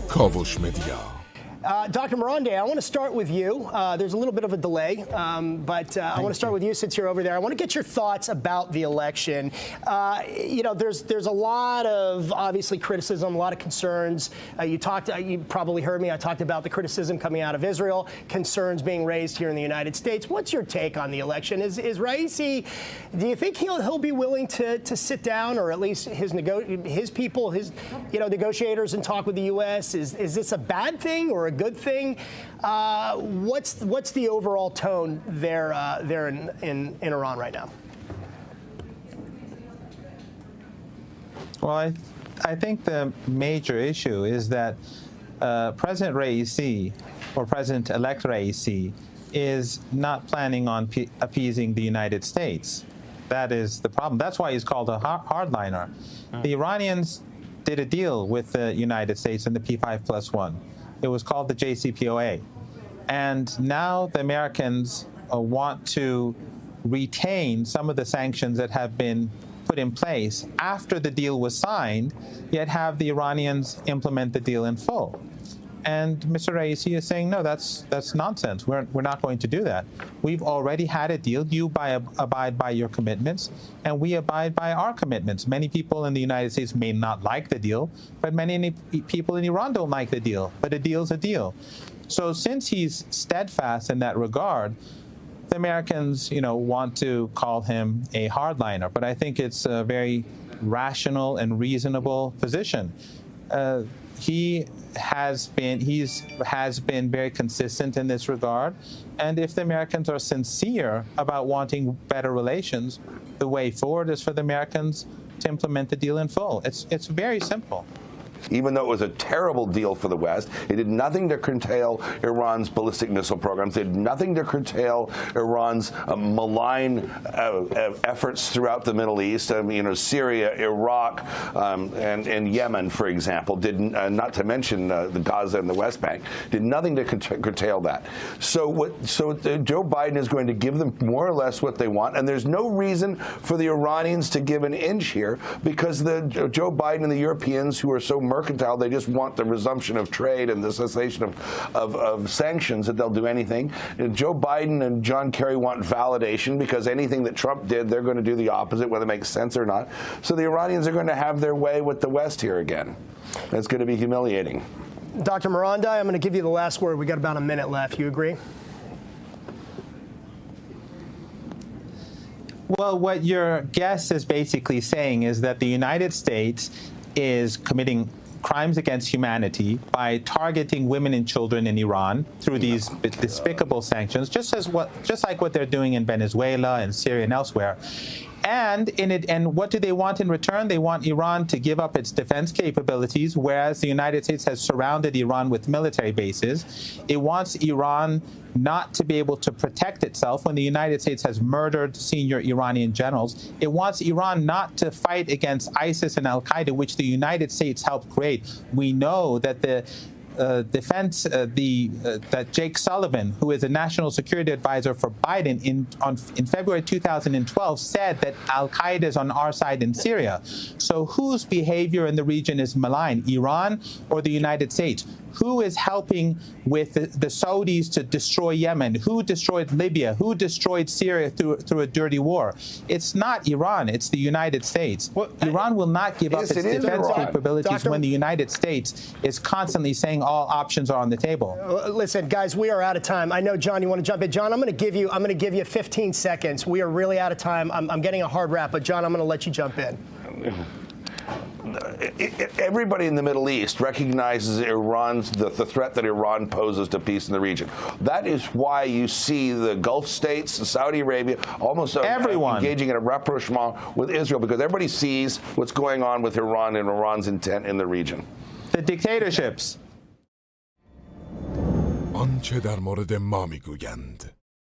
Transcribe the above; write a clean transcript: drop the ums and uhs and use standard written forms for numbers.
کاوش مدیا. Dr. Morande, I want to start with you. There's a little bit of a delay, but I want to start with you since you're over there. I want to get your thoughts about the election. There's a lot of, obviously, criticism, a lot of concerns. You probably heard me. I talked about the criticism coming out of Israel, concerns being raised here in the United States. What's your take on the election? Is Raisi, do you think he'll be willing to sit down, or at least his people, his negotiators, and talk with the U.S.? Is this a bad thing or a good thing? What's the overall tone there in Iran right now? Well, I think the major issue is that President Raisi, or President-elect Raisi, is not planning on appeasing the United States. That is the problem. That's why he's called a hardliner. The Iranians did a deal with the United States in the P5+1. It was called the JCPOA. And now the Americans want to retain some of the sanctions that have been put in place after the deal was signed, yet have the Iranians implement the deal in full. And Mr. Raisi is saying, no, that's nonsense. We're not going to do that. We've already had a deal. You abide by your commitments, and we abide by our commitments. Many people in the United States may not like the deal, but many people in Iran don't like the deal. But a deal's a deal. So since he's steadfast in that regard, the Americans, want to call him a hardliner. But I think it's a very rational and reasonable position. He has been very consistent in this regard, and if the Americans are sincere about wanting better relations, the way forward is for the Americans to implement the deal in full. It's very simple. Even though it was a terrible deal for the West, it did nothing to curtail Iran's ballistic missile programs. It did nothing to curtail Iran's malign efforts throughout the Middle East. Syria, Iraq, and Yemen, for example, did not to mention the Gaza and the West Bank, did nothing to curtail that. So Joe Biden is going to give them more or less what they want, and there's no reason for the Iranians to give an inch here, because Joe Biden and the Europeans, who are so mercantile, they just want the resumption of trade and the cessation of sanctions, that they'll do anything. And Joe Biden and John Kerry want validation, because anything that Trump did, they're going to do the opposite, whether it makes sense or not. So the Iranians are going to have their way with the West here again. It's going to be humiliating. Dr. Morande, I'm going to give you the last word. We got about a minute left. You agree? Well, what your guest is basically saying is that the United States is committing crimes against humanity by targeting women and children in Iran through these despicable sanctions, just like what they're doing in Venezuela and Syria and elsewhere. And what do they want in return? They want Iran to give up its defense capabilities, whereas the United States has surrounded Iran with military bases. It wants Iran not to be able to protect itself when the United States has murdered senior Iranian generals. It wants Iran not to fight against ISIS and al-Qaeda, which the United States helped create. We know that that Jake Sullivan, who is a national security advisor for Biden, in February 2012 said that al-Qaeda is on our side in Syria. So whose behavior in the region is malign, Iran or the United States? Who is helping with the Saudis to destroy Yemen? Who destroyed Libya? Who destroyed Syria through a dirty war? It's not Iran, it's the United States. Well, Iran will not give up its defense capabilities when the United States is constantly saying all options are on the table. Listen, guys, we are out of time. I know, John, you want to jump in. John, I'm going to give you 15 seconds. We are really out of time. I'm getting a hard wrap, but John, I'm going to let you jump in. Everybody in the Middle East recognizes the threat that Iran poses to peace in the region. That is why you see the Gulf states, Saudi Arabia, almost engaging in a rapprochement with Israel, because everybody sees what's going on with Iran and Iran's intent in the region. The dictatorships. آنچه در مورد ما میگویند